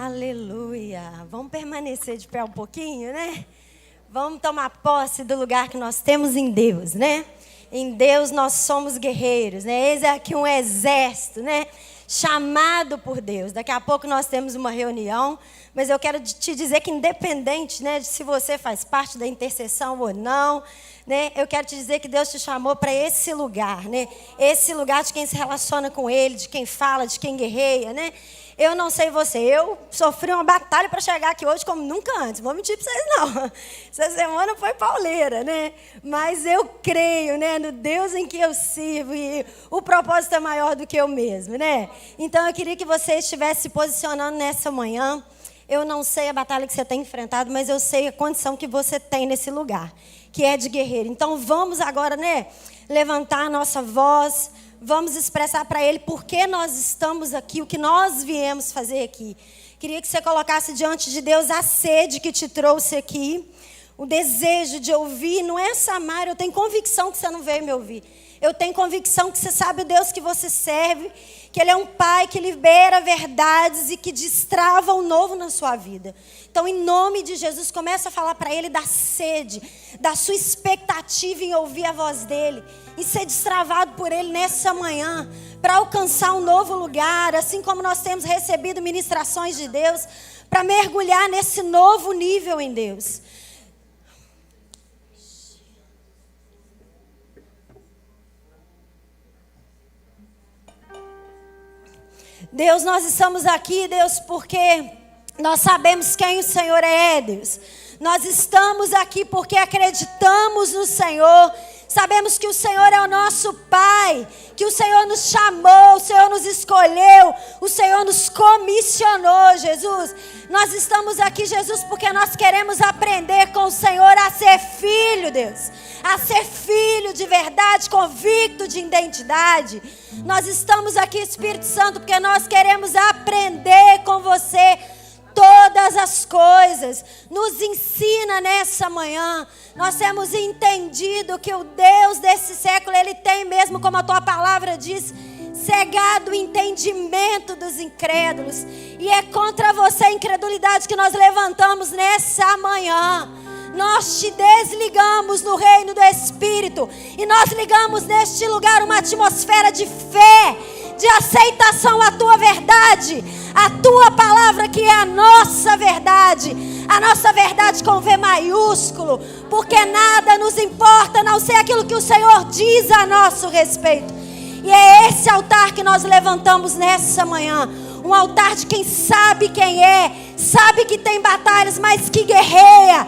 Aleluia. Vamos permanecer de pé um pouquinho, né? Vamos tomar posse do lugar que nós temos em Deus, né? Em Deus nós somos guerreiros, né? Eis aqui um exército, né? Chamado por Deus. Daqui a pouco nós temos uma reunião, mas eu quero te dizer que independente, né, de se você faz parte da intercessão ou não, né, eu quero te dizer que Deus te chamou para esse lugar, né? Esse lugar de quem se relaciona com Ele, de quem fala, de quem guerreia, né? Eu não sei você, eu sofri uma batalha para chegar aqui hoje como nunca antes. Vou mentir para vocês não. Essa semana foi pauleira, né? Mas eu creio, né, no Deus em que eu sirvo e o propósito é maior do que eu mesmo, né? Então eu queria que você estivesse se posicionando nessa manhã. Eu não sei a batalha que você tem enfrentado, mas eu sei a condição que você tem nesse lugar, que é de guerreiro. Então vamos agora, né, levantar a nossa voz. Vamos expressar para Ele por que nós estamos aqui, o que nós viemos fazer aqui. Queria que você colocasse diante de Deus a sede que te trouxe aqui, o desejo de ouvir. Não é Samara, eu tenho convicção que você não veio me ouvir. Eu tenho convicção que você sabe o Deus que você serve, que Ele é um Pai que libera verdades e que destrava o novo na sua vida. Então, em nome de Jesus, começa a falar para Ele da sede, da sua expectativa em ouvir a voz dEle, e ser destravado por Ele nessa manhã, para alcançar um novo lugar, assim como nós temos recebido ministrações de Deus, para mergulhar nesse novo nível em Deus. Deus, nós estamos aqui, Deus, porque nós sabemos quem o Senhor é, Deus. Nós estamos aqui porque acreditamos no Senhor. Sabemos que o Senhor é o nosso Pai, que o Senhor nos chamou, o Senhor nos escolheu, o Senhor nos comissionou, Jesus. Nós estamos aqui, Jesus, porque nós queremos aprender com o Senhor a ser filho, Deus. A ser filho de verdade, convicto de identidade. Nós estamos aqui, Espírito Santo, porque nós queremos aprender com você todas as coisas. Nos ensina nessa manhã. Nós temos entendido que o Deus desse século, Ele tem mesmo, como a tua palavra diz, cegado o entendimento dos incrédulos. E é contra você a incredulidade que nós levantamos nessa manhã. Nós te desligamos no reino do Espírito. E nós ligamos neste lugar uma atmosfera de fé, de aceitação à tua verdade, a tua palavra que é a nossa verdade com V maiúsculo, porque nada nos importa a não ser aquilo que o Senhor diz a nosso respeito. E é esse altar que nós levantamos nessa manhã, um altar de quem sabe quem é, sabe que tem batalhas, mas que guerreia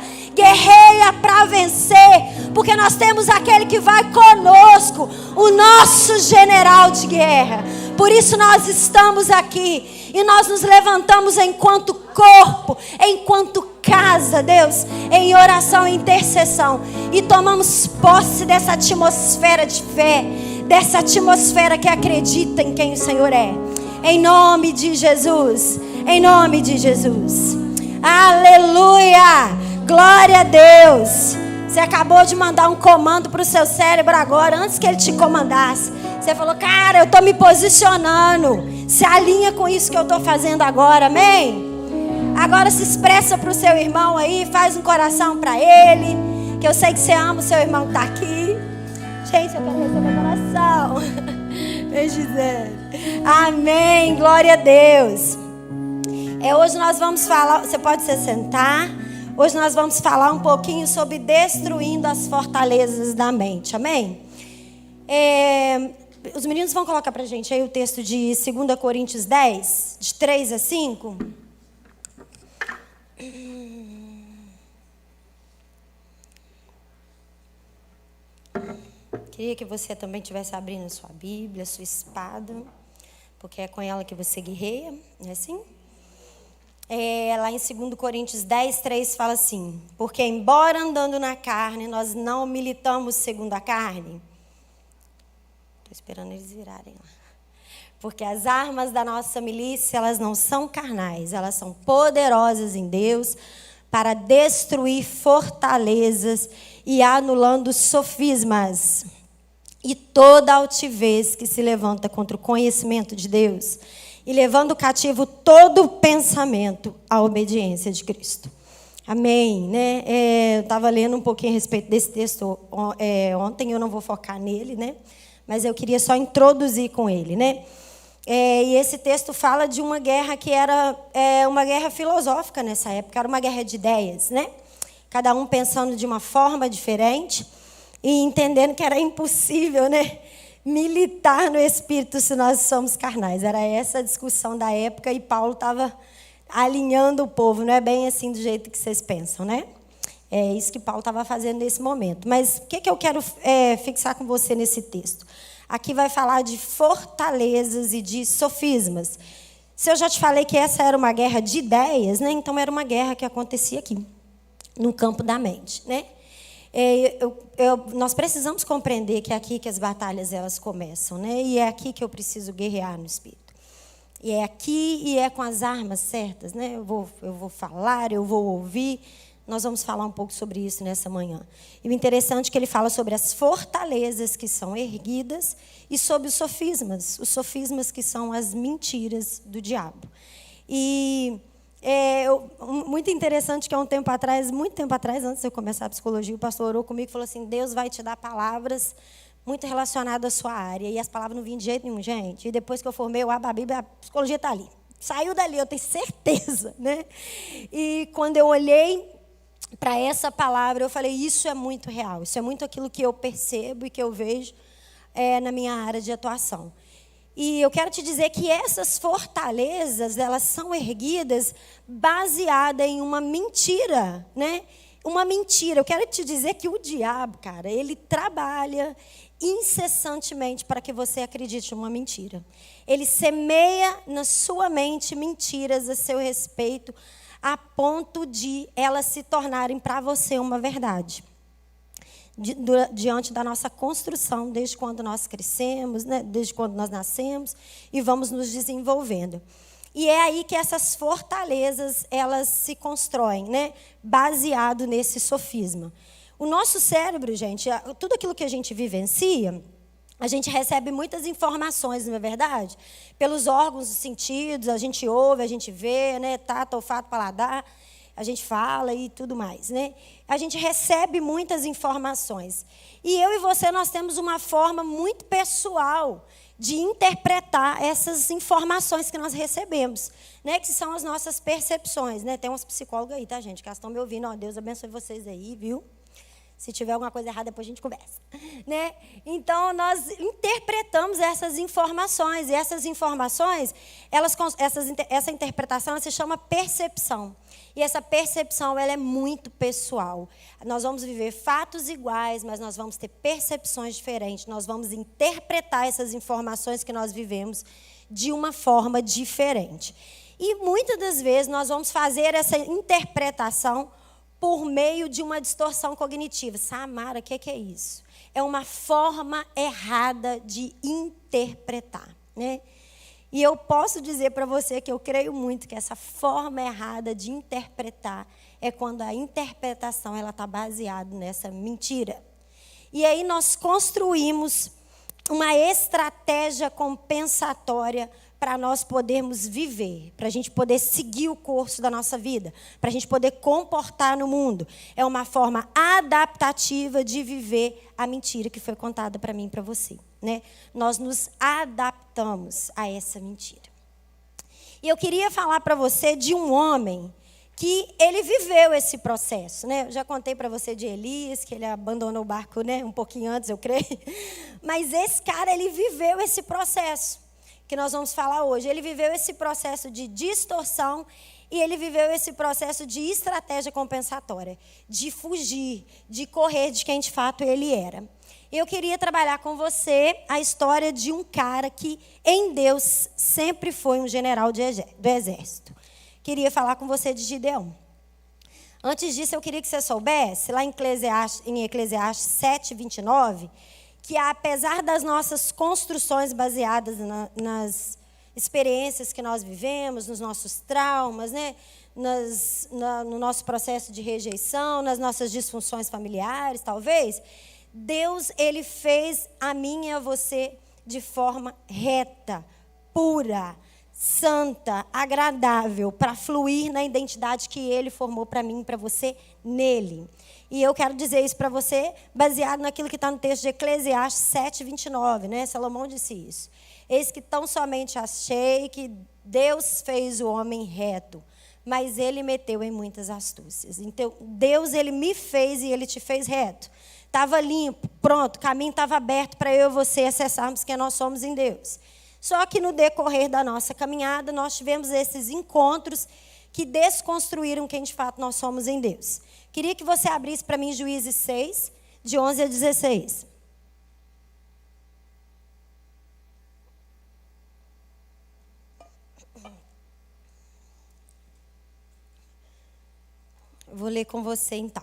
para vencer, porque nós temos aquele que vai conosco, o nosso general de guerra. Por isso nós estamos aqui e nós nos levantamos enquanto corpo, enquanto casa, Deus, em oração e intercessão, e tomamos posse dessa atmosfera de fé, dessa atmosfera que acredita em quem o Senhor é. Em nome de Jesus, em nome de Jesus. Aleluia! Glória a Deus. Você acabou de mandar um comando para o seu cérebro agora, antes que ele te comandasse. Você falou, cara, eu estou me posicionando. Se alinha com isso que eu estou fazendo agora, amém? Agora se expressa para o seu irmão aí, faz um coração para ele, que eu sei que você ama o seu irmão que está aqui. Gente, eu quero receber coração. Ei, Gisele. Amém, glória a Deus. Hoje nós vamos falar, você pode se sentar. Hoje nós vamos falar um pouquinho sobre destruindo as fortalezas da mente, amém? Os meninos vão colocar pra gente aí o texto de 2 Coríntios 10, de 3 a 5. Queria que você também estivesse abrindo sua Bíblia, sua espada, porque é com ela que você guerreia, não é assim? Lá em 2 Coríntios 10, 3 fala assim: porque embora andando na carne, nós não militamos segundo a carne. Estou esperando eles virarem lá. Porque as armas da nossa milícia, elas não são carnais, elas são poderosas em Deus para destruir fortalezas e anulando sofismas e toda altivez que se levanta contra o conhecimento de Deus. e levando cativo todo pensamento à obediência de Cristo. Amém, né? Eu estava lendo um pouquinho a respeito desse texto ontem, eu não vou focar nele, né? Mas eu queria só introduzir com ele, né? E esse texto fala de uma guerra que era uma guerra filosófica nessa época, era uma guerra de ideias, né? Cada um pensando de uma forma diferente e entendendo que era impossível, né, militar no espírito se nós somos carnais. Era essa a discussão da época e Paulo estava alinhando o povo. Não é bem assim do jeito que vocês pensam, né? É isso que Paulo estava fazendo nesse momento. Mas o que eu quero fixar com você nesse texto? Aqui vai falar de fortalezas e de sofismas. Se eu já te falei que essa era uma guerra de ideias, né? Então era uma guerra que acontecia aqui, no campo da mente, né? Nós precisamos compreender que é aqui que as batalhas elas começam, né? E é aqui que eu preciso guerrear no espírito. E é aqui e é com as armas certas, né? Eu vou falar, eu vou ouvir. Nós vamos falar um pouco sobre isso nessa manhã. E o interessante é que ele fala sobre as fortalezas que são erguidas e sobre os sofismas que são as mentiras do diabo. E muito interessante que há muito tempo atrás, antes de eu começar a psicologia, o pastor orou comigo e falou assim: Deus vai te dar palavras muito relacionadas à sua área. E as palavras não vinham de jeito nenhum, gente. E depois que eu formei, eu abro a Bíblia, a psicologia está ali. Saiu dali, eu tenho certeza, né? E quando eu olhei para essa palavra, eu falei: isso é muito real. Isso é muito aquilo que eu percebo e que eu vejo na minha área de atuação. E eu quero te dizer que essas fortalezas, elas são erguidas baseadas em uma mentira, né? Uma mentira. Eu quero te dizer que o diabo, cara, ele trabalha incessantemente para que você acredite numa mentira. Ele semeia na sua mente mentiras a seu respeito, a ponto de elas se tornarem para você uma verdade. Diante da nossa construção, desde quando nós crescemos, né? Desde quando nós nascemos e vamos nos desenvolvendo. E é aí que essas fortalezas elas se constroem, né? Baseado nesse sofisma. O nosso cérebro, gente, tudo aquilo que a gente vivencia, a gente recebe muitas informações, não é verdade? Pelos órgãos dos sentidos, a gente ouve, a gente vê, né? Tato, olfato, paladar. A gente fala e tudo mais, né? A gente recebe muitas informações. E eu e você, nós temos uma forma muito pessoal de interpretar essas informações que nós recebemos, né? Que são as nossas percepções, né? Tem umas psicólogas aí, tá, gente? Que elas estão me ouvindo. Ó, Deus abençoe vocês aí, viu? Se tiver alguma coisa errada, depois a gente conversa, né? Então, nós interpretamos essas informações. E essas informações, essa interpretação ela se chama percepção. E essa percepção ela é muito pessoal. Nós vamos viver fatos iguais, mas nós vamos ter percepções diferentes. Nós vamos interpretar essas informações que nós vivemos de uma forma diferente. E muitas das vezes nós vamos fazer essa interpretação por meio de uma distorção cognitiva. Samara, o que é isso? É uma forma errada de interpretar, né? E eu posso dizer para você que eu creio muito que essa forma errada de interpretar é quando a interpretação ela está baseada nessa mentira. E aí nós construímos uma estratégia compensatória para nós podermos viver, para a gente poder seguir o curso da nossa vida, para a gente poder comportar no mundo. É uma forma adaptativa de viver a mentira que foi contada para mim e para você, né? Nós nos adaptamos a essa mentira. E eu queria falar para você de um homem que ele viveu esse processo, né? Eu já contei para você de Elias, que ele abandonou o barco, né? Um pouquinho antes, eu creio. Mas esse cara, ele viveu esse processo que nós vamos falar hoje. Ele viveu esse processo de distorção e ele viveu esse processo de estratégia compensatória, de fugir, de correr de quem de fato ele era. Eu queria trabalhar com você a história de um cara que em Deus sempre foi um general do exército. Queria falar com você de Gideão. Antes disso, eu queria que você soubesse, lá em Eclesiastes 7, 29, que apesar das nossas construções baseadas nas experiências que nós vivemos, nos nossos traumas, né? No nosso processo de rejeição, nas nossas disfunções familiares, talvez, Deus, ele fez a mim e a você de forma reta, pura, santa, agradável, para fluir na identidade que Ele formou para mim e para você nele. E eu quero dizer isso para você, baseado naquilo que está no texto de Eclesiastes 7:29, né? Salomão disse isso. Eis que tão somente achei que Deus fez o homem reto, mas ele meteu em muitas astúcias. Então, Deus, ele me fez e ele te fez reto. Estava limpo, pronto, o caminho estava aberto para eu e você acessarmos quem nós somos em Deus. Só que no decorrer da nossa caminhada, nós tivemos esses encontros que desconstruíram quem de fato nós somos em Deus. Queria que você abrisse para mim Juízes 6, de 11 a 16. Vou ler com você então.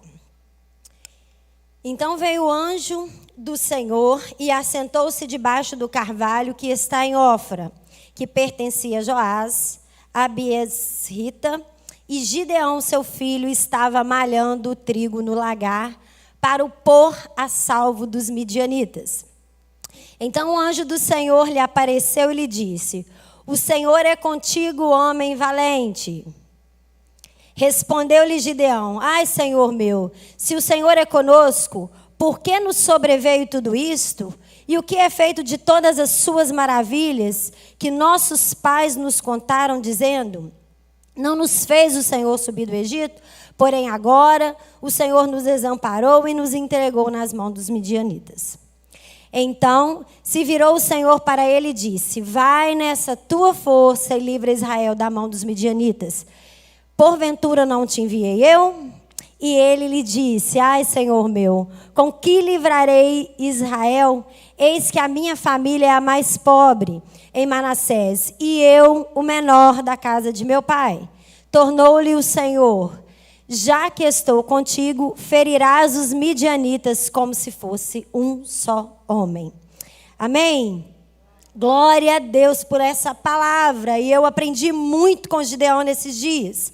Então veio o anjo do Senhor e assentou-se debaixo do carvalho que está em Ofra, que pertencia a Joás, a Biesrita, e Gideão, seu filho, estava malhando o trigo no lagar para o pôr a salvo dos midianitas. Então o anjo do Senhor lhe apareceu e lhe disse: o Senhor é contigo, homem valente. Respondeu-lhe Gideão: ai, Senhor meu, se o Senhor é conosco, por que nos sobreveio tudo isto? E o que é feito de todas as suas maravilhas que nossos pais nos contaram, dizendo: não nos fez o Senhor subir do Egito? Porém agora o Senhor nos desamparou e nos entregou nas mãos dos midianitas. Então se virou o Senhor para ele e disse: vai nessa tua força e livra Israel da mão dos midianitas. Porventura não te enviei eu? E ele lhe disse: ai, Senhor meu, com que livrarei Israel? Eis que a minha família é a mais pobre em Manassés, e eu o menor da casa de meu pai. Tornou-lhe o Senhor: já que estou contigo, ferirás os midianitas como se fosse um só homem. Amém? Glória a Deus por essa palavra. E eu aprendi muito com Gideão nesses dias.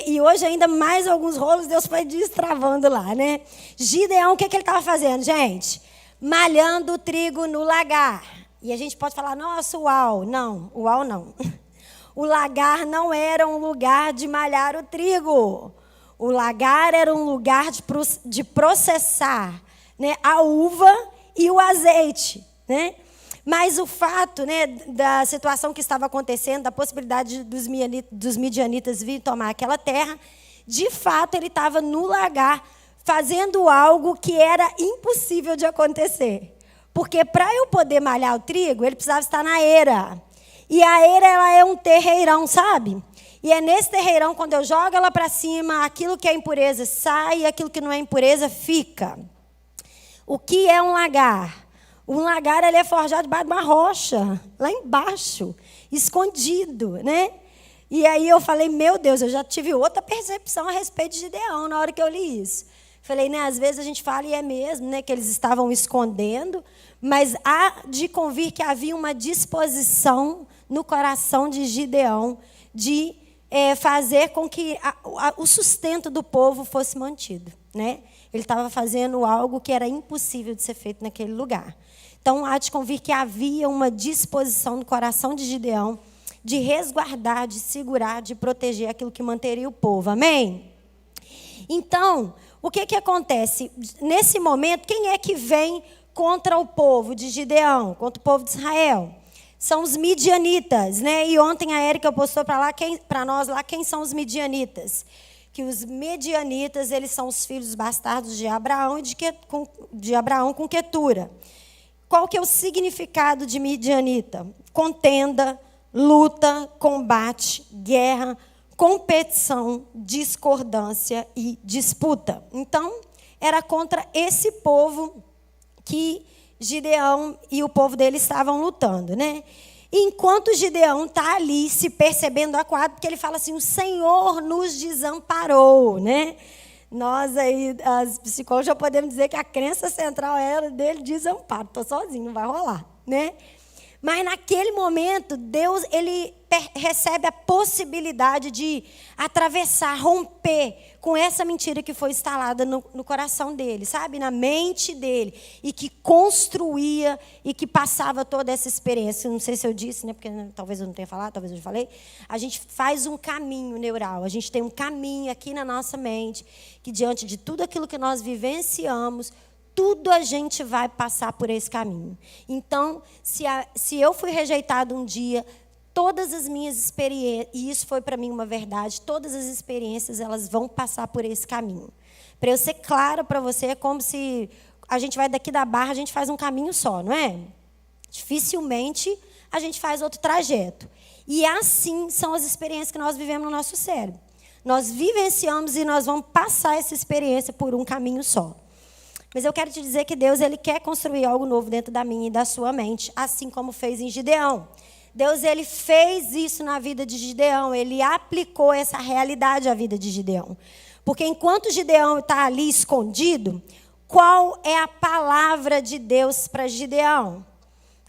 E hoje ainda mais alguns rolos Deus foi destravando lá, né? Gideão, o que ele estava fazendo, gente? Malhando o trigo no lagar. E a gente pode falar: nossa, uau. Não, uau não. O lagar não era um lugar de malhar o trigo. O lagar era um lugar de processar, né, a uva e o azeite, né? Mas o fato, né, da situação que estava acontecendo, da possibilidade dos midianitas virem tomar aquela terra, de fato ele estava no lagar fazendo algo que era impossível de acontecer. Porque para eu poder malhar o trigo, ele precisava estar na eira. E a eira, ela é um terreirão, sabe? E é nesse terreirão, quando eu jogo ela para cima, aquilo que é impureza sai e aquilo que não é impureza fica. O que é um lagar? Um lagar, ele é forjado debaixo de uma rocha, lá embaixo, escondido, né? E aí eu falei: meu Deus, eu já tive outra percepção a respeito de Gideão na hora que eu li isso. Falei, né, às vezes a gente fala, e é mesmo, né, que eles estavam escondendo, mas há de convir que havia uma disposição no coração de Gideão de fazer com que o sustento do povo fosse mantido, né? Ele estava fazendo algo que era impossível de ser feito naquele lugar. Então, há de convir que havia uma disposição no coração de Gideão de resguardar, de segurar, de proteger aquilo que manteria o povo. Amém? Então, o que acontece? Nesse momento, quem é que vem contra o povo de Gideão, contra o povo de Israel? São os midianitas, né? E ontem a Érica postou para nós lá quem são os midianitas. Que os midianitas, eles são os filhos bastardos de Abraão e de Abraão com Quetura. Qual que é o significado de midianita? Contenda, luta, combate, guerra, competição, discordância e disputa. Então, era contra esse povo que Gideão e o povo dele estavam lutando, né? Enquanto Gideão está ali se percebendo acuado, porque ele fala assim: o Senhor nos desamparou, né? Nós aí, as psicólogas, já podemos dizer que a crença central era dele: desamparo, estou sozinho, não vai rolar, né? Mas naquele momento, Deus, ele recebe a possibilidade de atravessar, romper com essa mentira que foi instalada no coração dele, sabe? Na mente dele. E que construía e que passava toda essa experiência. Não sei se eu disse, né? Porque talvez eu não tenha falado, talvez eu já falei. A gente faz um caminho neural. A gente tem um caminho aqui na nossa mente que, diante de tudo aquilo que nós vivenciamos, tudo a gente vai passar por esse caminho. Então, se eu fui rejeitado um dia, todas as minhas experiências, e isso foi para mim uma verdade, todas as experiências elas vão passar por esse caminho. Para eu ser clara para você, é como se a gente vai daqui da Barra, a gente faz um caminho só, não é? Dificilmente a gente faz outro trajeto. E assim são as experiências que nós vivemos no nosso cérebro. Nós vivenciamos e nós vamos passar essa experiência por um caminho só. Mas eu quero te dizer que Deus, ele quer construir algo novo dentro da minha e da sua mente, assim como fez em Gideão. Deus, ele fez isso na vida de Gideão, ele aplicou essa realidade à vida de Gideão. Porque enquanto Gideão está ali escondido, qual é a palavra de Deus para Gideão?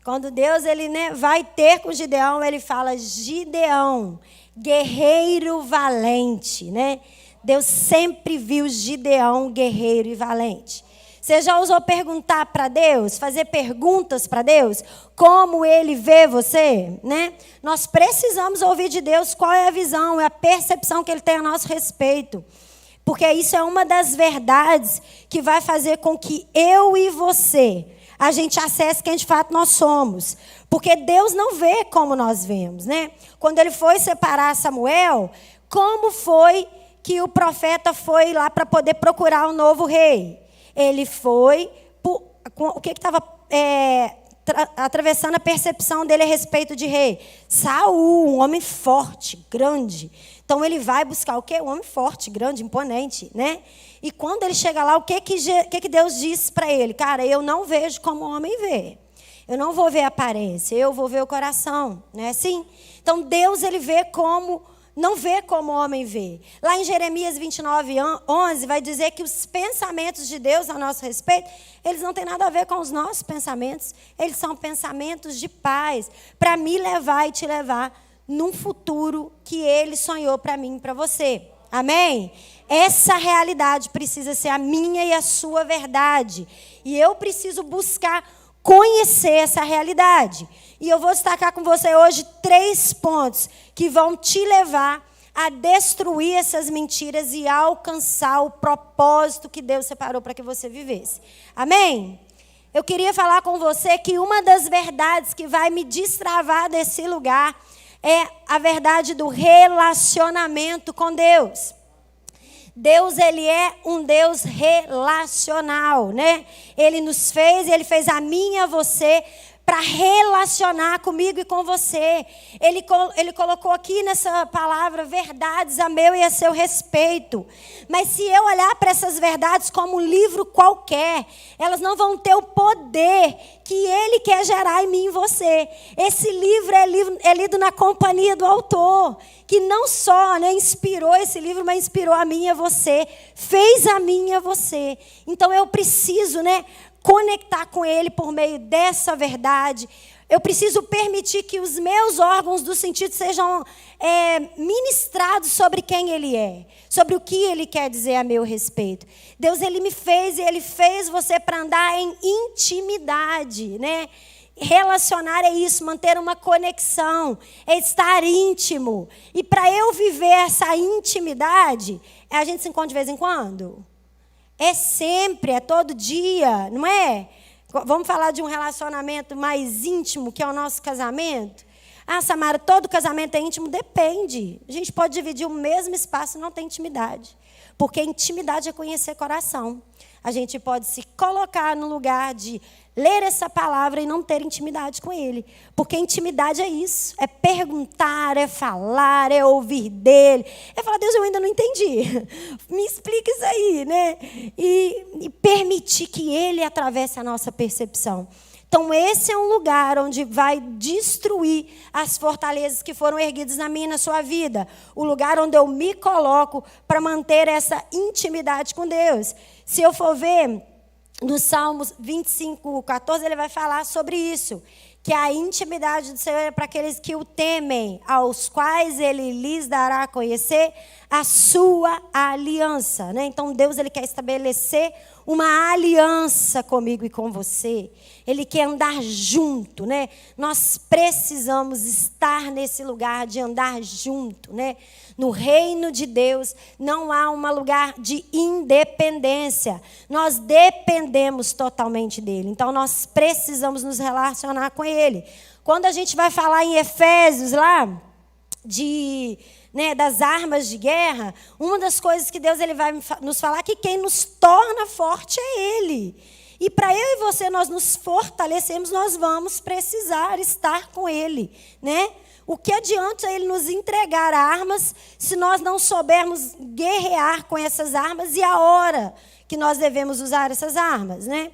Quando Deus, ele, né, vai ter com Gideão, ele fala, Gideão, guerreiro valente, né? Deus sempre viu Gideão guerreiro e valente. Você já ousou perguntar para Deus, fazer perguntas para Deus, como Ele vê você, né? Nós precisamos ouvir de Deus qual é a visão, é a percepção que Ele tem a nosso respeito. Porque isso é uma das verdades que vai fazer com que eu e você, a gente acesse quem de fato nós somos. Porque Deus não vê como nós vemos, né? Quando Ele foi separar Samuel, como foi que o profeta foi lá para poder procurar um novo rei? Ele foi, o que estava atravessando a percepção dele a respeito de rei? Saul, um homem forte, grande. Então ele vai buscar o quê? Um homem forte, grande, imponente, né? E quando ele chega lá, o que Deus disse para ele? Cara, eu não vejo como o homem vê. Eu não vou ver a aparência, eu vou ver o coração, não é assim? Então Deus, ele vê como... Não vê como o homem vê. Lá em Jeremias 29:11, vai dizer que os pensamentos de Deus a nosso respeito, eles não têm nada a ver com os nossos pensamentos. Eles são pensamentos de paz, para me levar e te levar num futuro que Ele sonhou para mim e para você. Amém? Essa realidade precisa ser a minha e a sua verdade. E eu preciso buscar conhecer essa realidade. E eu vou destacar com você hoje 3 pontos que vão te levar a destruir essas mentiras e alcançar o propósito que Deus separou para que você vivesse. Amém? Eu queria falar com você que uma das verdades que vai me destravar desse lugar é a verdade do relacionamento com Deus. Deus, ele é um Deus relacional, né? Ele nos fez, ele fez a mim e a você para relacionar comigo e com você. Ele colocou aqui nessa palavra verdades a meu e a seu respeito. Mas se eu olhar para essas verdades como um livro qualquer, elas não vão ter o poder que Ele quer gerar em mim e em você. Esse livro é lido na companhia do autor, que não só, né, inspirou esse livro, mas inspirou a mim e a você, fez a mim e a você. Então eu preciso, né, conectar com Ele por meio dessa verdade. Eu preciso permitir que os meus órgãos do sentido sejam ministrados sobre quem Ele é, sobre o que Ele quer dizer a meu respeito. Deus, Ele me fez e Ele fez você para andar em intimidade, né? Relacionar é isso, manter uma conexão, é estar íntimo. E para eu viver essa intimidade, a gente se encontra de vez em quando? É sempre, é todo dia, não é? Vamos falar de um relacionamento mais íntimo, que é o nosso casamento? Ah, Samara, todo casamento é íntimo? Depende. A gente pode dividir o mesmo espaço e não ter intimidade. Porque intimidade é conhecer coração. A gente pode se colocar no lugar de ler essa palavra e não ter intimidade com Ele. Porque intimidade é isso. É perguntar, é falar, é ouvir dEle. É falar, Deus, eu ainda não entendi. Me explica isso aí, né? E permitir que Ele atravesse a nossa percepção. Então, esse é um lugar onde vai destruir as fortalezas que foram erguidas na minha e na sua vida. O lugar onde eu me coloco para manter essa intimidade com Deus. Se eu for ver no Salmos 25:14, ele vai falar sobre isso. que a intimidade do Senhor é para aqueles que o temem, aos quais Ele lhes dará a conhecer a sua aliança, né? Então Deus, Ele quer estabelecer uma aliança comigo e com você. Ele quer andar junto, né? Nós precisamos estar nesse lugar de andar junto, né? No reino de Deus não há um lugar de independência. Nós dependemos totalmente dele. Então nós precisamos nos relacionar com ele. Quando a gente vai falar em Efésios lá, das armas de guerra, uma das coisas que Deus ele vai nos falar é que quem nos torna forte é Ele. E para eu e você nós nos fortalecemos, nós vamos precisar estar com Ele, né? O que adianta Ele nos entregar armas se nós não soubermos guerrear com essas armas e a hora que nós devemos usar essas armas, né?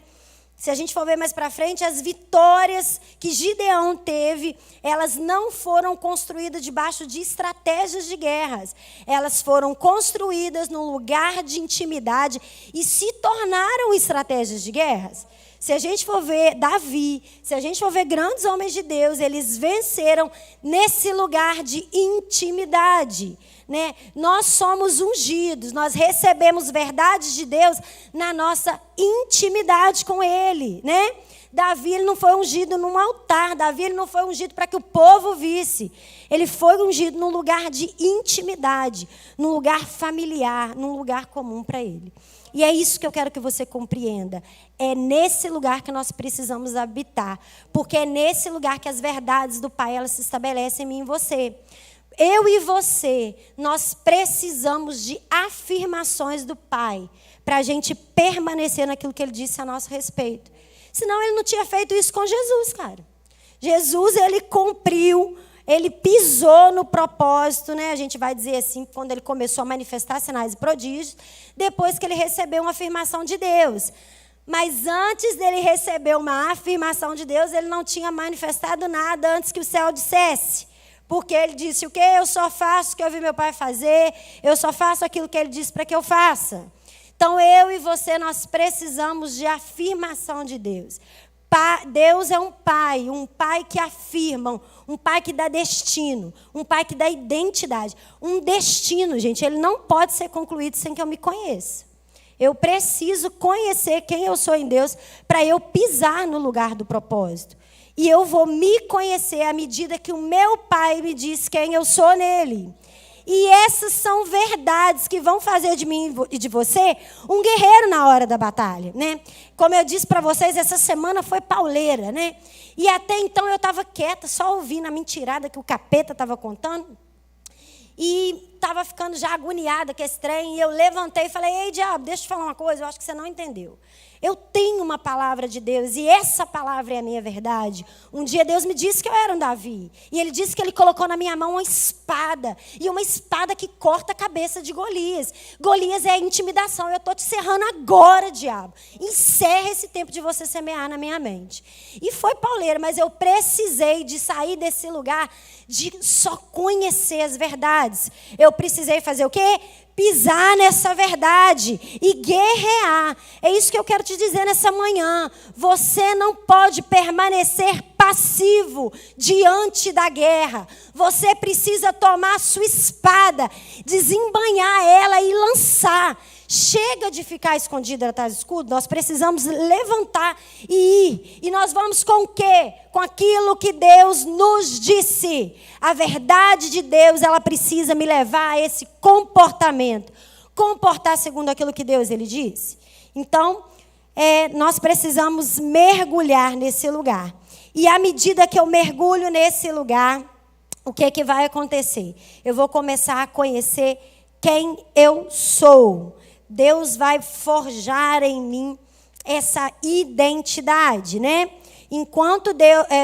Se a gente for ver mais para frente, as vitórias que Gideão teve, elas não foram construídas debaixo de estratégias de guerras. Elas foram construídas num lugar de intimidade e se tornaram estratégias de guerras. Se a gente for ver Davi, se a gente for ver grandes homens de Deus, eles venceram nesse lugar de intimidade, né? Nós somos ungidos, nós recebemos verdades de Deus na nossa intimidade com Ele, né? Davi ele não foi ungido num altar, Davi ele não foi ungido para que o povo visse. Ele foi ungido num lugar de intimidade, num lugar familiar, num lugar comum para ele. E é isso que eu quero que você compreenda. É nesse lugar que nós precisamos habitar. Porque é nesse lugar que as verdades do Pai elas se estabelecem em mim e em você. Eu e você, nós precisamos de afirmações do Pai para a gente permanecer naquilo que Ele disse a nosso respeito. Senão Ele não tinha feito isso com Jesus, cara. Jesus, Ele cumpriu, Ele pisou no propósito, né? A gente vai dizer assim, quando Ele começou a manifestar sinais e prodígios, depois que Ele recebeu uma afirmação de Deus. Mas antes dele receber uma afirmação de Deus, Ele não tinha manifestado nada antes que o céu dissesse. Porque Ele disse o quê? Eu só faço o que eu vi meu Pai fazer, eu só faço aquilo que Ele disse para que eu faça. Então, eu e você, nós precisamos de afirmação de Deus. Deus é um pai que afirma, um pai que dá destino, um pai que dá identidade. Um destino, gente, ele não pode ser concluído sem que eu me conheça. Eu preciso conhecer quem eu sou em Deus para eu pisar no lugar do propósito. E eu vou me conhecer à medida que o meu Pai me diz quem eu sou nele. E essas são verdades que vão fazer de mim e de você um guerreiro na hora da batalha, né? Como eu disse para vocês, essa semana foi pauleira, né? E até então eu estava quieta, só ouvindo a mentirada que o capeta estava contando. E estava ficando já agoniada com esse trem. E eu levantei e falei, ei, diabo, deixa eu te falar uma coisa, eu acho que você não entendeu. Eu tenho uma palavra de Deus e essa palavra é a minha verdade. Um dia Deus me disse que eu era um Davi. E Ele disse que Ele colocou na minha mão uma espada. E uma espada que corta a cabeça de Golias. Golias é a intimidação. Eu estou te serrando agora, diabo. Encerra esse tempo de você semear na minha mente. E foi pauleiro, mas eu precisei de sair desse lugar de só conhecer as verdades. Eu precisei fazer o quê? Pisar nessa verdade e guerrear. É isso que eu quero te dizer nessa manhã. Você não pode permanecer passivo diante da guerra. Você precisa tomar a sua espada, desembainhar ela e lançar. Chega de ficar escondido atrás do escudo. Nós precisamos levantar e ir. E nós vamos com o quê? Com aquilo que Deus nos disse. A verdade de Deus, ela precisa me levar a esse comportamento. Comportar segundo aquilo que Deus ele disse. Então, nós precisamos mergulhar nesse lugar. E à medida que eu mergulho nesse lugar, o que é que vai acontecer? Eu vou começar a conhecer quem eu sou. Deus vai forjar em mim essa identidade, né? Enquanto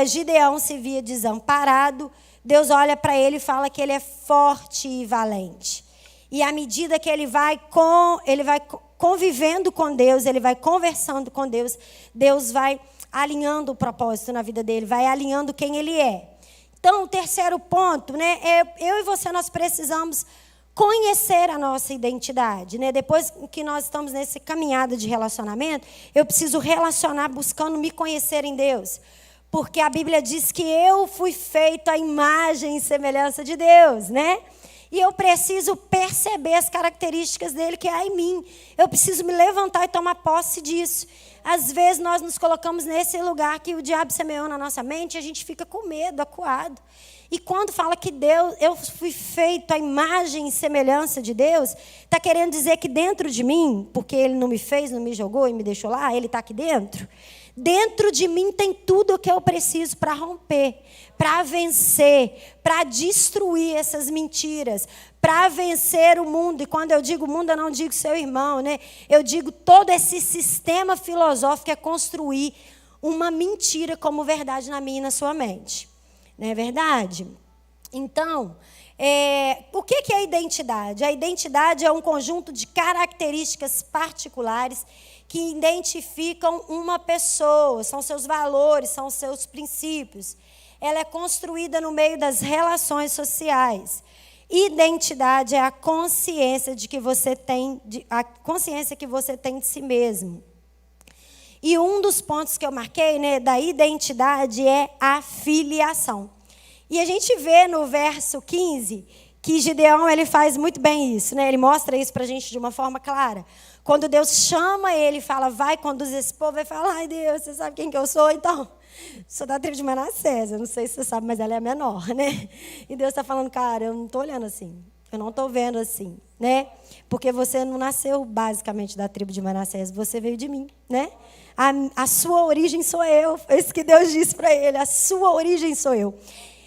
Gideão se via desamparado, Deus olha para ele e fala que ele é forte e valente. E à medida que ele vai convivendo com Deus, ele vai conversando com Deus, Deus vai alinhando o propósito na vida dele, vai alinhando quem ele é. Então, o terceiro ponto, né? Eu e você, nós precisamos conhecer a nossa identidade, né? Depois que nós estamos nessa caminhada de relacionamento, eu preciso relacionar buscando me conhecer em Deus. Porque a Bíblia diz que eu fui feito à imagem e semelhança de Deus, né? E eu preciso perceber as características dele que há em mim. Eu preciso me levantar e tomar posse disso. Às vezes nós nos colocamos nesse lugar que o diabo semeou na nossa mente e a gente fica com medo, acuado. E quando fala que Deus, eu fui feito à imagem e semelhança de Deus, está querendo dizer que dentro de mim, porque ele não me fez, não me jogou e me deixou lá, ele está aqui dentro. Dentro de mim tem tudo o que eu preciso para romper, para vencer, para destruir essas mentiras, para vencer o mundo. E quando eu digo mundo, eu não digo seu irmão, né? Eu digo todo esse sistema filosófico que é construir uma mentira como verdade na minha e na sua mente. Não é verdade? Então, o que é a identidade? A identidade é um conjunto de características particulares que identificam uma pessoa, são seus valores, são seus princípios. Ela é construída no meio das relações sociais. Identidade é a consciência que você tem de si mesmo. E um dos pontos que eu marquei, né, da identidade é a filiação. E a gente vê no verso 15 que Gideão ele faz muito bem isso, né? Ele mostra isso para a gente de uma forma clara. Quando Deus chama ele e fala, vai, conduz esse povo, ele fala, ai Deus, você sabe quem que eu sou? Então, sou da tribo de Manassés, eu não sei se você sabe, mas ela é a menor, né? E Deus está falando, cara, eu não estou olhando assim, eu não estou vendo assim, né? Porque você não nasceu basicamente da tribo de Manassés, você veio de mim, né? A sua origem sou eu, foi isso que Deus disse para ele, a sua origem sou eu.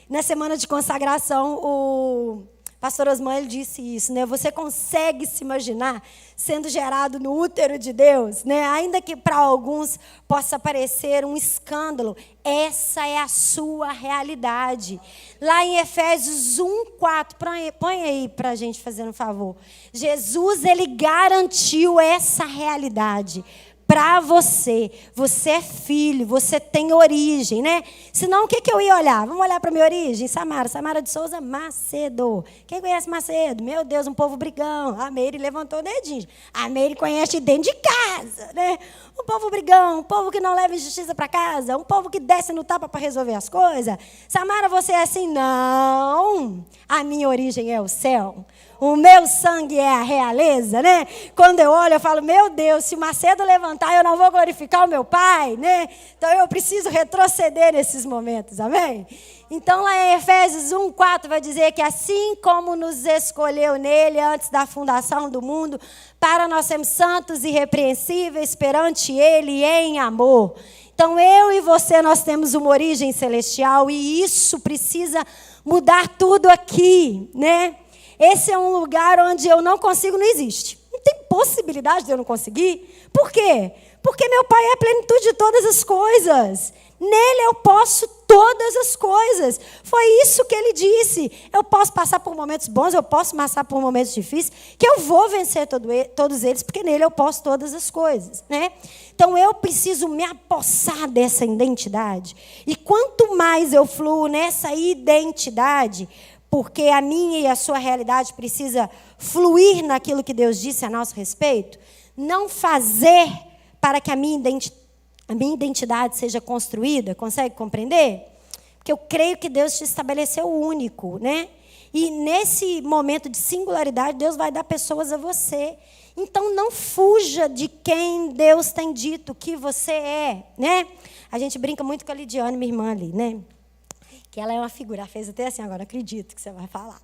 Na semana de consagração, o pastor Osman ele disse isso, né? Você consegue se imaginar sendo gerado no útero de Deus, né? Ainda que para alguns possa parecer um escândalo, essa é a sua realidade. Lá em Efésios 1:4, põe aí para a gente fazendo um favor. Jesus, ele garantiu essa realidade para você. Você é filho, você tem origem, né? Senão, o que eu ia olhar? Vamos olhar para a minha origem? Samara de Souza Macedo. Quem conhece Macedo? Meu Deus, um povo brigão. A Meire levantou o dedinho. A Meire conhece dentro de casa, né? Um povo brigão, um povo que não leva injustiça para casa, um povo que desce no tapa para resolver as coisas. Samara, você é assim? Não. A minha origem é o céu. O meu sangue é a realeza, né? Quando eu olho, eu falo, meu Deus, se o Macedo levantar, eu não vou glorificar o meu pai, né? Então, eu preciso retroceder nesses momentos, amém? Então, lá em Efésios 1:4 vai dizer que assim como nos escolheu nele antes da fundação do mundo, para nós sermos santos e irrepreensíveis perante ele em amor. Então, eu e você, nós temos uma origem celestial e isso precisa mudar tudo aqui, né? Esse é um lugar onde eu não consigo, não existe. Não tem possibilidade de eu não conseguir. Por quê? Porque meu Pai é a plenitude de todas as coisas. Nele eu posso todas as coisas. Foi isso que ele disse. Eu posso passar por momentos bons, eu posso passar por momentos difíceis, que eu vou vencer todos eles, porque nele eu posso todas as coisas, né? Então eu preciso me apossar dessa identidade. E quanto mais eu fluo nessa identidade, porque a minha e a sua realidade precisa fluir naquilo que Deus disse a nosso respeito, não fazer para que a minha identidade seja construída, consegue compreender? Porque eu creio que Deus te estabeleceu único, né? E nesse momento de singularidade, Deus vai dar pessoas a você. Então não fuja de quem Deus tem dito que você é, né? A gente brinca muito com a Lidiane, minha irmã ali, né? Que ela é uma figura, ela fez até assim agora, acredito que você vai falar.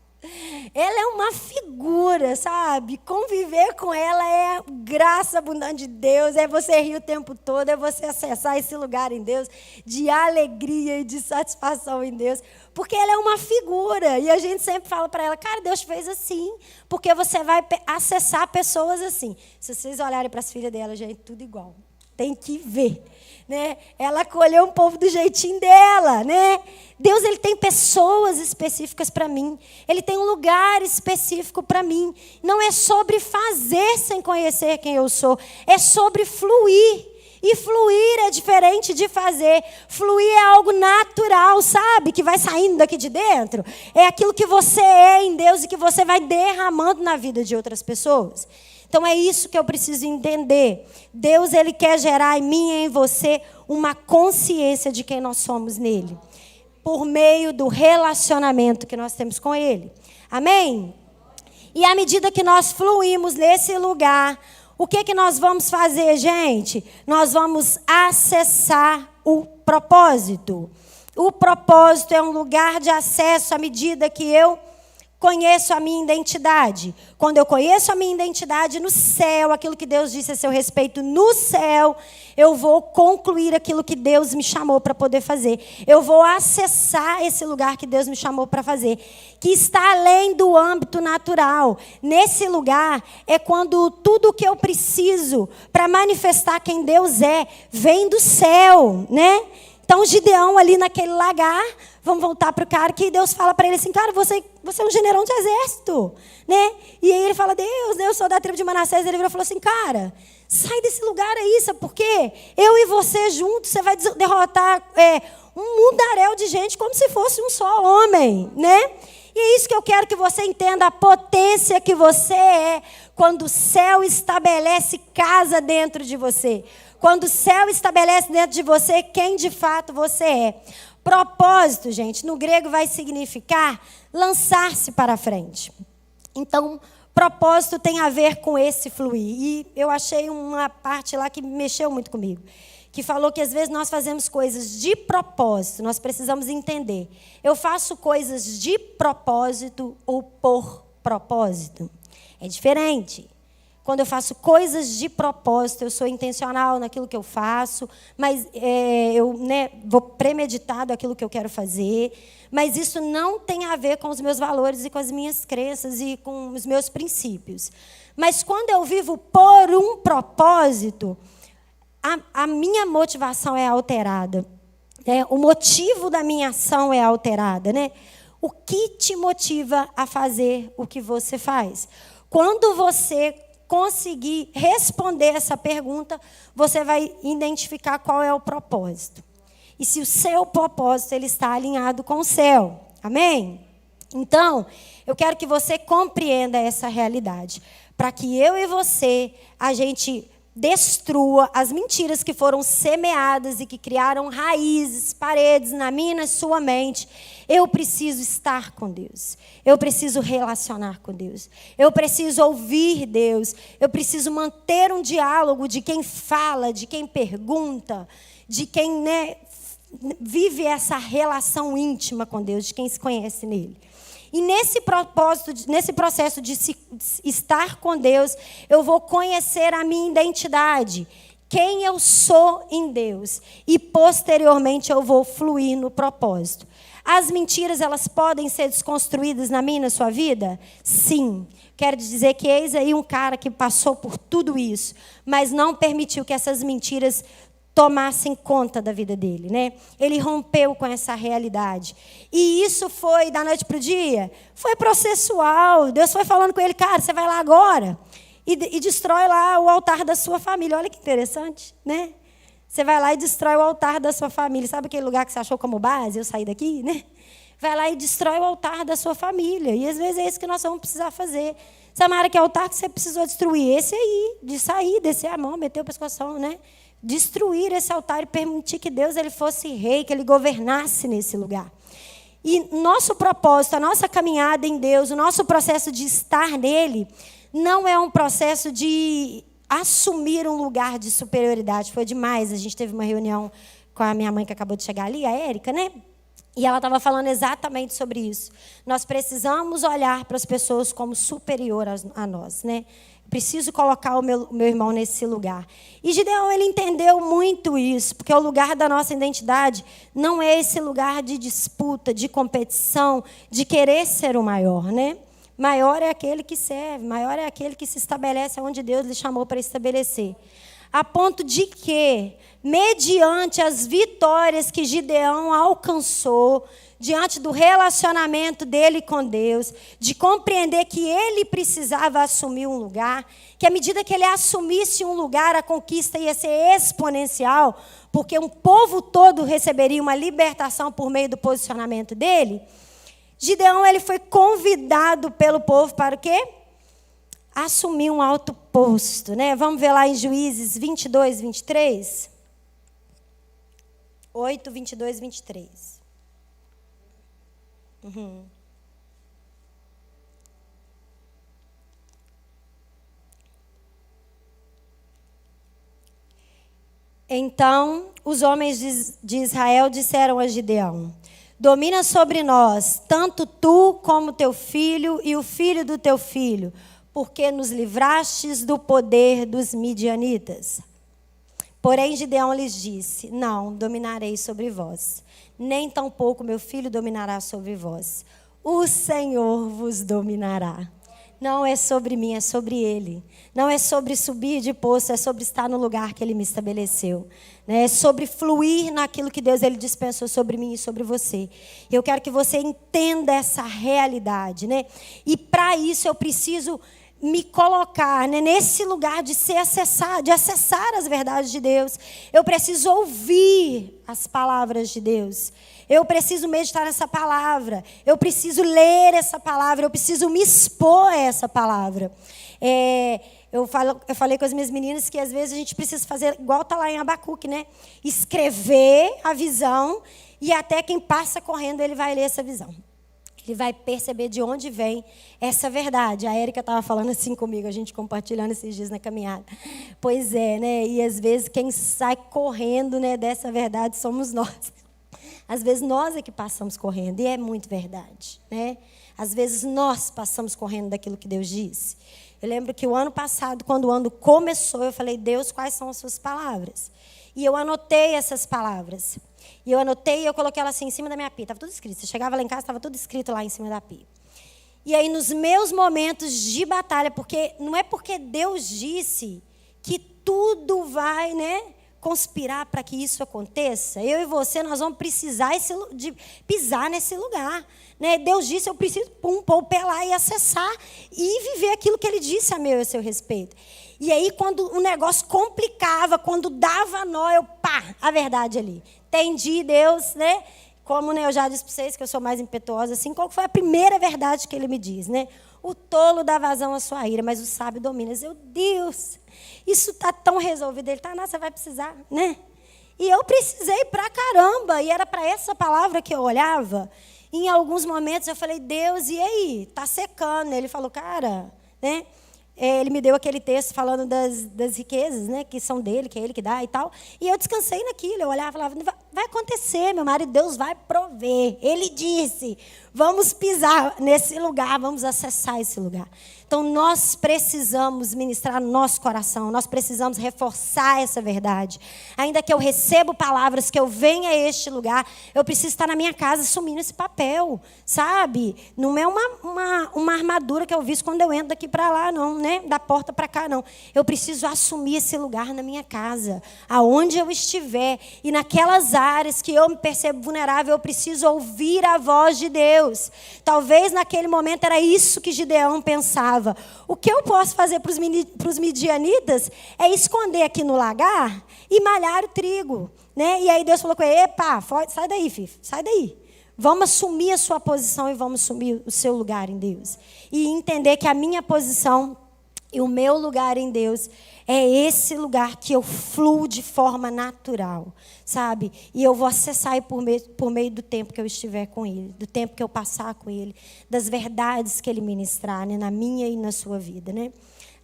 Ela é uma figura, sabe? Conviver com ela é graça abundante de Deus, é você rir o tempo todo, é você acessar esse lugar em Deus, de alegria e de satisfação em Deus, porque ela é uma figura, e a gente sempre fala para ela, cara, Deus fez assim, porque você vai acessar pessoas assim. Se vocês olharem para as filhas dela, gente, tudo igual, tem que ver. Né? Ela acolheu um povo do jeitinho dela, né? Deus ele tem pessoas específicas para mim. Ele tem um lugar específico para mim. Não é sobre fazer sem conhecer quem eu sou. É sobre fluir. E fluir é diferente de fazer. Fluir é algo natural, sabe? Que vai saindo daqui de dentro. É aquilo que você é em Deus e que você vai derramando na vida de outras pessoas. Então é isso que eu preciso entender. Deus, Ele quer gerar em mim e em você uma consciência de quem nós somos nele, por meio do relacionamento que nós temos com Ele. Amém? E à medida que nós fluímos nesse lugar, o que nós vamos fazer, gente? Nós vamos acessar o propósito. O propósito é um lugar de acesso à medida que eu conheço a minha identidade. Quando eu conheço a minha identidade no céu, aquilo que Deus disse a seu respeito no céu, eu vou concluir aquilo que Deus me chamou para poder fazer. Eu vou acessar esse lugar que Deus me chamou para fazer, que está além do âmbito natural. Nesse lugar é quando tudo o que eu preciso para manifestar quem Deus é, vem do céu, né? Então, Gideão ali naquele lagar, vamos voltar para o cara, que Deus fala para ele assim, cara, você é um general de exército, né? E aí ele fala, Deus, eu sou da tribo de Manassés. Ele falou assim, cara, sai desse lugar aí, sabe por quê? Eu e você juntos, você vai derrotar um mundaréu de gente como se fosse um só homem, né? E é isso que eu quero que você entenda, a potência que você é quando o céu estabelece casa dentro de você. Quando o céu estabelece dentro de você quem de fato você é. Propósito, gente, no grego vai significar lançar-se para frente. Então, propósito tem a ver com esse fluir. E eu achei uma parte lá que mexeu muito comigo, que falou que às vezes nós fazemos coisas de propósito. Nós precisamos entender. Eu faço coisas de propósito ou por propósito? É diferente. Quando eu faço coisas de propósito, eu sou intencional naquilo que eu faço, mas eu vou premeditado aquilo que eu quero fazer. Mas isso não tem a ver com os meus valores e com as minhas crenças e com os meus princípios. Mas quando eu vivo por um propósito, a minha motivação é alterada. Né? O motivo da minha ação é alterada. Né? O que te motiva a fazer o que você faz? Quando você conseguir responder essa pergunta, você vai identificar qual é o propósito. E se o seu propósito ele está alinhado com o céu. Amém? Então, eu quero que você compreenda essa realidade. Para que eu e você, a gente destrua as mentiras que foram semeadas e que criaram raízes, paredes na minha e na sua mente. Eu preciso estar com Deus. Eu preciso relacionar com Deus. Eu preciso ouvir Deus. Eu preciso manter um diálogo de quem fala, de quem pergunta, de quem vive essa relação íntima com Deus, de quem se conhece nele. E nesse propósito, nesse processo de estar com Deus, eu vou conhecer a minha identidade, quem eu sou em Deus. E posteriormente eu vou fluir no propósito. As mentiras, elas podem ser desconstruídas na minha e na sua vida? Sim. Quero dizer que eis aí um cara que passou por tudo isso, mas não permitiu que essas mentiras tomassem conta da vida dele, né? Ele rompeu com essa realidade. E isso foi da noite para o dia? Foi processual. Deus foi falando com ele, cara, você vai lá agora e destrói lá o altar da sua família. Olha que interessante, né? Você vai lá e destrói o altar da sua família. Sabe aquele lugar que você achou como base? Eu saí daqui, né? Vai lá e destrói o altar da sua família. E às vezes é isso que nós vamos precisar fazer. Samara, que altar que você precisou destruir? Esse aí, de sair, descer a mão, meter o pescoção, né? Destruir esse altar e permitir que Deus ele fosse rei, que ele governasse nesse lugar. E nosso propósito, a nossa caminhada em Deus, o nosso processo de estar nele, não é um processo de assumir um lugar de superioridade. Foi demais. A gente teve uma reunião com a minha mãe que acabou de chegar ali, a Érica, né? E ela estava falando exatamente sobre isso. Nós precisamos olhar para as pessoas como superior a nós, né? Preciso colocar o meu irmão nesse lugar. E Gideão, ele entendeu muito isso, porque o lugar da nossa identidade não é esse lugar de disputa, de competição, de querer ser o maior, né? Maior é aquele que serve, maior é aquele que se estabelece onde Deus lhe chamou para estabelecer. A ponto de que, mediante as vitórias que Gideão alcançou, diante do relacionamento dele com Deus, de compreender que ele precisava assumir um lugar, que à medida que ele assumisse um lugar, a conquista ia ser exponencial, porque um povo todo receberia uma libertação por meio do posicionamento dele. Gideão, ele foi convidado pelo povo para o quê? assumir um alto posto, né? Vamos ver lá em Juízes 22, 23. 8, 22, 23. Então, os homens de Israel disseram a Gideão: domina sobre nós, tanto tu como teu filho e o filho do teu filho, porque nos livrastes do poder dos midianitas. Porém, Gideão lhes disse: não dominarei sobre vós, nem tampouco meu filho dominará sobre vós. O Senhor vos dominará. Não é sobre mim, é sobre Ele. Não é sobre subir de poço, é sobre estar no lugar que Ele me estabeleceu. É sobre fluir naquilo que Deus Ele dispensou sobre mim e sobre você. Eu quero que você entenda essa realidade, né? E para isso eu preciso me colocar, né, nesse lugar de acessar as verdades de Deus. Eu preciso ouvir as palavras de Deus. Eu preciso meditar nessa palavra. Eu preciso ler essa palavra. Eu preciso me expor a essa palavra. Eu falei com as minhas meninas que às vezes a gente precisa fazer igual está lá em Abacuque, né? Escrever a visão e até quem passa correndo ele vai ler essa visão. Ele vai perceber de onde vem essa verdade. A Érica estava falando assim comigo, a gente compartilhando esses dias na caminhada. Pois é, né? E às vezes quem sai correndo, né, dessa verdade somos nós. Às vezes nós é que passamos correndo, e é muito verdade, né? Às vezes nós passamos correndo daquilo que Deus disse. Eu lembro que o ano passado, quando o ano começou, eu falei: Deus, quais são as suas palavras? E eu anotei essas palavras. E eu anotei e eu coloquei ela assim em cima da minha pia. Estava tudo escrito. Você chegava lá em casa, estava tudo escrito lá em cima da pia. E aí, nos meus momentos de batalha, porque não é porque Deus disse que tudo vai, né, conspirar para que isso aconteça. Eu e você, nós vamos precisar de pisar nesse lugar. Né? Deus disse: eu preciso pôr o pé lá e acessar e viver aquilo que Ele disse a meu e a seu respeito. E aí, quando o negócio complicava, quando dava nó, a verdade ali. Entendi, Deus, né? Como, né, eu já disse para vocês que eu sou mais impetuosa, assim, qual foi a primeira verdade que Ele me diz, né? O tolo dá vazão à sua ira, mas o sábio domina. Eu, Deus, isso está tão resolvido. Ele não, você vai precisar, né? E eu precisei pra caramba, e era para essa palavra que eu olhava. E em alguns momentos eu falei: Deus, e aí? Está secando. Ele falou: cara, né? Ele me deu aquele texto falando das riquezas, né, que são dele, que é Ele que dá e tal. E eu descansei naquilo. Eu olhava e falava: vai acontecer, meu marido, Deus vai prover. Ele disse: vamos pisar nesse lugar, vamos acessar esse lugar. Então, nós precisamos ministrar no nosso coração, nós precisamos reforçar essa verdade. Ainda que eu recebo palavras, que eu venha a este lugar, eu preciso estar na minha casa assumindo esse papel, sabe? Não é uma armadura que eu visto quando eu entro daqui para lá, não, né? Da porta para cá, não. Eu preciso assumir esse lugar na minha casa, aonde eu estiver. E naquelas áreas que eu me percebo vulnerável, eu preciso ouvir a voz de Deus. Talvez naquele momento era isso que Gideão pensava. O que eu posso fazer para os midianitas é esconder aqui no lagar e malhar o trigo, né? E aí Deus falou com ele: epa, sai daí, filho, sai daí. Vamos assumir a sua posição e vamos assumir o seu lugar em Deus. E entender que a minha posição e o meu lugar em Deus é esse lugar que eu fluo de forma natural, sabe? E eu vou acessar por meio do tempo que eu estiver com Ele, do tempo que eu passar com Ele, das verdades que Ele ministrar, né, na minha e na sua vida, né?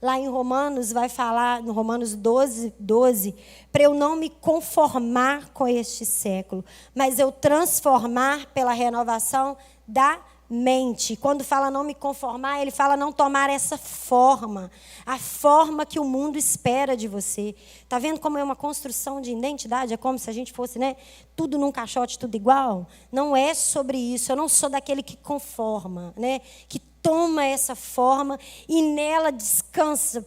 Lá em Romanos vai falar, no Romanos 12, para eu não me conformar com este século, mas eu transformar pela renovação da mente. Quando fala não me conformar, ele fala não tomar essa forma, a forma que o mundo espera de você. Está vendo como é uma construção de identidade? É como se a gente fosse, né, tudo num caixote, tudo igual. Não é sobre isso. Eu não sou daquele que conforma, né, que toma essa forma e nela descansa,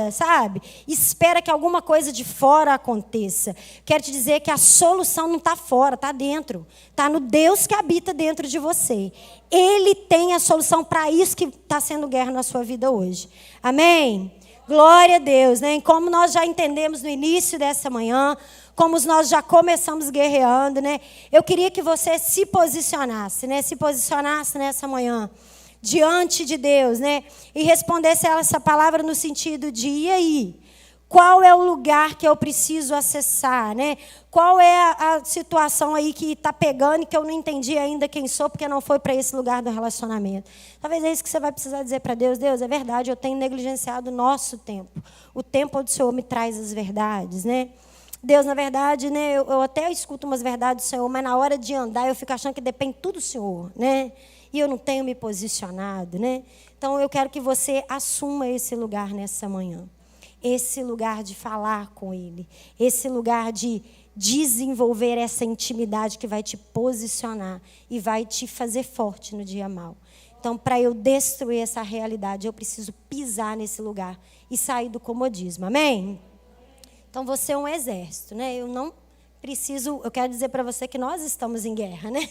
sabe? Espera que alguma coisa de fora aconteça. Quero te dizer que a solução não está fora, está dentro. Está no Deus que habita dentro de você. Ele tem a solução para isso que está sendo guerra na sua vida hoje. Amém? Glória a Deus, né? Como nós já entendemos no início dessa manhã, como nós já começamos guerreando, né? Eu queria que você se posicionasse, né? Se posicionasse nessa manhã diante de Deus, né? E respondesse ela essa palavra no sentido de, e aí? Qual é o lugar que eu preciso acessar, né? Qual é a situação aí que está pegando e que eu não entendi ainda quem sou, porque não foi para esse lugar do relacionamento? Talvez é isso que você vai precisar dizer para Deus. Deus, é verdade, eu tenho negligenciado o nosso tempo. O tempo onde o Senhor me traz as verdades, né? Deus, na verdade, né, eu até escuto umas verdades do Senhor, mas na hora de andar eu fico achando que depende tudo do Senhor, né? E eu não tenho me posicionado, né? Então eu quero que você assuma esse lugar nessa manhã. Esse lugar de falar com Ele. Esse lugar de desenvolver essa intimidade que vai te posicionar e vai te fazer forte no dia mau. Então, para eu destruir essa realidade, eu preciso pisar nesse lugar e sair do comodismo. Amém? Então, você é um exército, né? Eu quero dizer para você que nós estamos em guerra, né?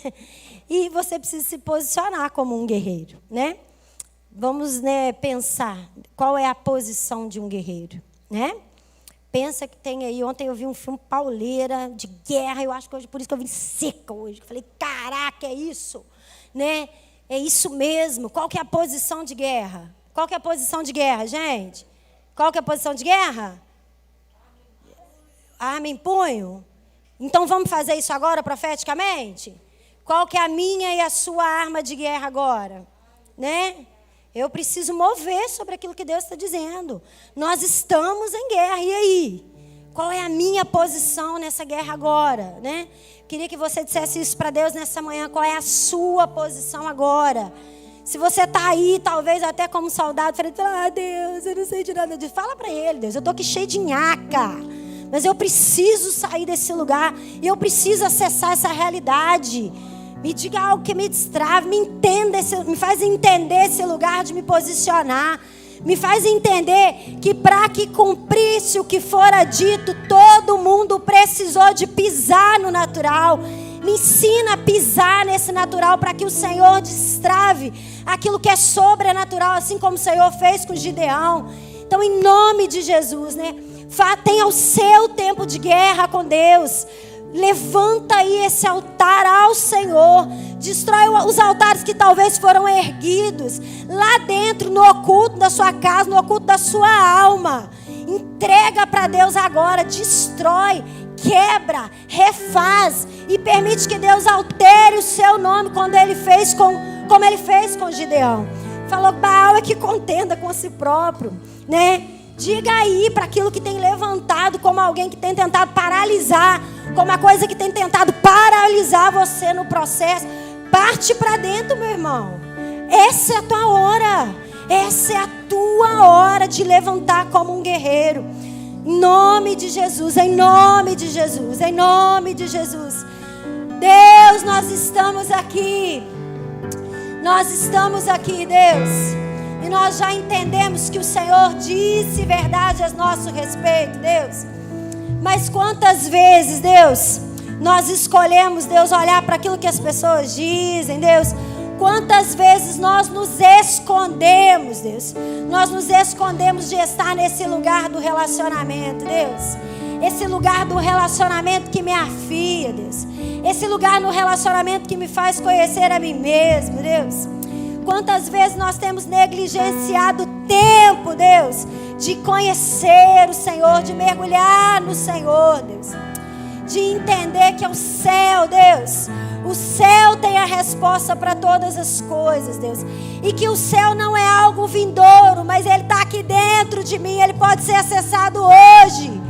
E você precisa se posicionar como um guerreiro, né? Vamos, né, pensar qual é a posição de um guerreiro, né? Pensa que tem aí, ontem eu vi um filme pauleira de guerra, eu acho que hoje, por isso que eu vim seca hoje. Eu falei, caraca, é isso, né? É isso mesmo. Qual que é a posição de guerra? Qual que é a posição de guerra, gente? Qual que é a posição de guerra? Arma em punho? Então vamos fazer isso agora profeticamente? Qual que é a minha e a sua arma de guerra agora? Né? Eu preciso mover sobre aquilo que Deus está dizendo. Nós estamos em guerra, e aí? Qual é a minha posição nessa guerra agora? Né? Queria que você dissesse isso para Deus nessa manhã. Qual é a sua posição agora? Se você está aí, talvez até como soldado, falando, Deus, eu não sei de nada disso. Fala para Ele, Deus, eu estou aqui cheio de nhaca. Mas eu preciso sair desse lugar. E eu preciso acessar essa realidade. Me diga algo que me destrave, me faz entender esse lugar de me posicionar. Me faz entender que para que cumprisse o que fora dito, todo mundo precisou de pisar no natural. Me ensina a pisar nesse natural para que o Senhor destrave aquilo que é sobrenatural, assim como o Senhor fez com Gideão. Então, em nome de Jesus, né? Tenha o seu tempo de guerra com Deus. Levanta aí esse altar ao Senhor. Destrói os altares que talvez foram erguidos lá dentro, no oculto da sua casa, no oculto da sua alma. Entrega para Deus agora. Destrói, quebra, refaz e permite que Deus altere o seu nome como ele fez com Gideão. Falou, Baal é que contenda com si próprio, né? Diga aí para aquilo que tem levantado como alguém que tem tentado paralisar, como uma coisa que tem tentado paralisar você no processo. Parte para dentro, meu irmão. Essa é a tua hora. Essa é a tua hora de levantar como um guerreiro. Em nome de Jesus, em nome de Jesus, em nome de Jesus. Deus, nós estamos aqui. Nós estamos aqui, Deus. E nós já entendemos que o Senhor disse verdade a nosso respeito, Deus. Mas quantas vezes, Deus, nós escolhemos, Deus, olhar para aquilo que as pessoas dizem, Deus. Quantas vezes nós nos escondemos, Deus. Nós nos escondemos de estar nesse lugar do relacionamento, Deus. Esse lugar do relacionamento que me afia, Deus. Esse lugar no relacionamento que me faz conhecer a mim mesmo, Deus. Quantas vezes nós temos negligenciado o tempo, Deus, de conhecer o Senhor, de mergulhar no Senhor, Deus. De entender que é o céu, Deus. O céu tem a resposta para todas as coisas, Deus. E que o céu não é algo vindouro, mas ele está aqui dentro de mim. Ele pode ser acessado hoje.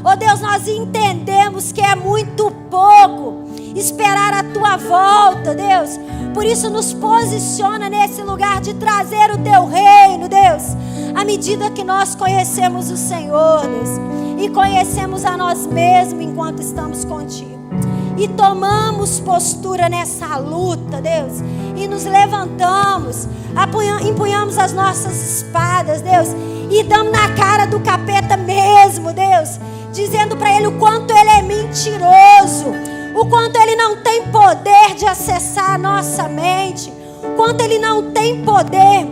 Oh Deus, nós entendemos que é muito pouco esperar a tua volta, Deus. Por isso nos posiciona nesse lugar de trazer o teu reino, Deus. À medida que nós conhecemos o Senhor, Deus. E conhecemos a nós mesmos enquanto estamos contigo. E tomamos postura nessa luta, Deus. E nos levantamos, empunhamos as nossas espadas, Deus. E damos na cara do capeta mesmo, Deus. Dizendo para ele o quanto ele é mentiroso. O quanto ele não tem poder de acessar a nossa mente. O quanto ele não tem poder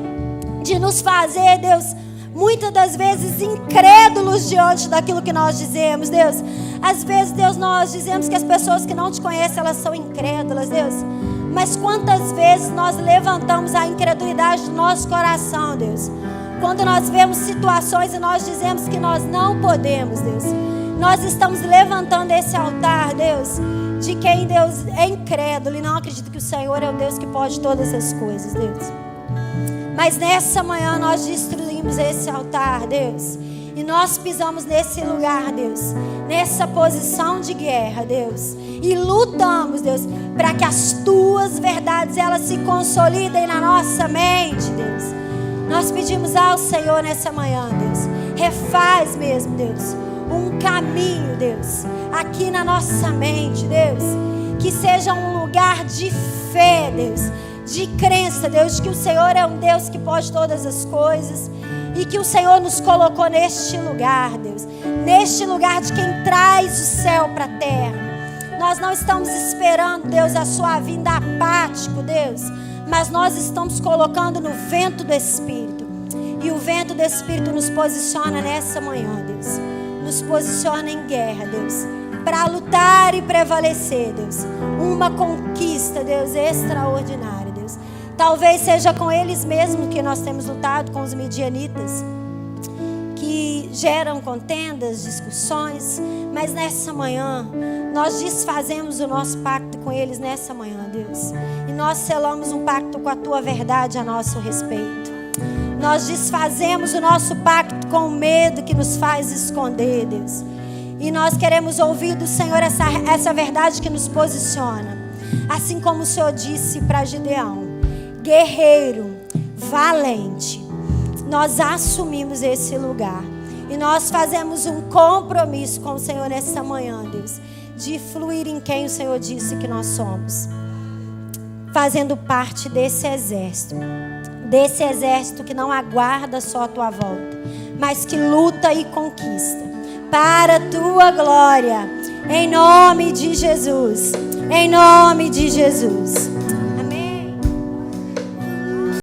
de nos fazer, Deus, muitas das vezes incrédulos diante daquilo que nós dizemos, Deus. Às vezes, Deus, nós dizemos que as pessoas que não te conhecem, elas são incrédulas, Deus. Mas quantas vezes nós levantamos a incredulidade do nosso coração, Deus. Quando nós vemos situações e nós dizemos que nós não podemos, Deus. Nós estamos levantando esse altar, Deus, de quem, Deus, é incrédulo e não acredita que o Senhor é o Deus que pode todas as coisas, Deus. Mas nessa manhã nós destruímos esse altar, Deus. E nós pisamos nesse lugar, Deus, nessa posição de guerra, Deus. E lutamos, Deus, para que as tuas verdades, elas se consolidem na nossa mente, Deus. Nós pedimos ao Senhor nessa manhã, Deus, refaz mesmo, Deus, um caminho, Deus, aqui na nossa mente, Deus. Que seja um lugar de fé, Deus, de crença, Deus, de que o Senhor é um Deus que pode todas as coisas. E que o Senhor nos colocou neste lugar, Deus. Neste lugar de quem traz o céu para a terra. Nós não estamos esperando, Deus, a sua vinda apático, Deus. Mas nós estamos colocando no vento do Espírito. E o vento do Espírito nos posiciona nessa manhã, Deus. Nos posiciona em guerra, Deus. Para lutar e prevalecer, Deus. Uma conquista, Deus, extraordinária, Deus. Talvez seja com eles mesmos que nós temos lutado, com os midianitas, que geram contendas, discussões. Mas nessa manhã, nós desfazemos o nosso pacto com eles nessa manhã, Deus. E nós selamos um pacto com a tua verdade a nosso respeito. Nós desfazemos o nosso pacto com o medo que nos faz esconder, Deus. E nós queremos ouvir do Senhor essa verdade que nos posiciona. Assim como o Senhor disse para Gideão. Guerreiro, valente, nós assumimos esse lugar e nós fazemos um compromisso com o Senhor nessa manhã, Deus, de fluir em quem o Senhor disse que nós somos, fazendo parte desse exército que não aguarda só a tua volta, mas que luta e conquista para a tua glória, em nome de Jesus, em nome de Jesus.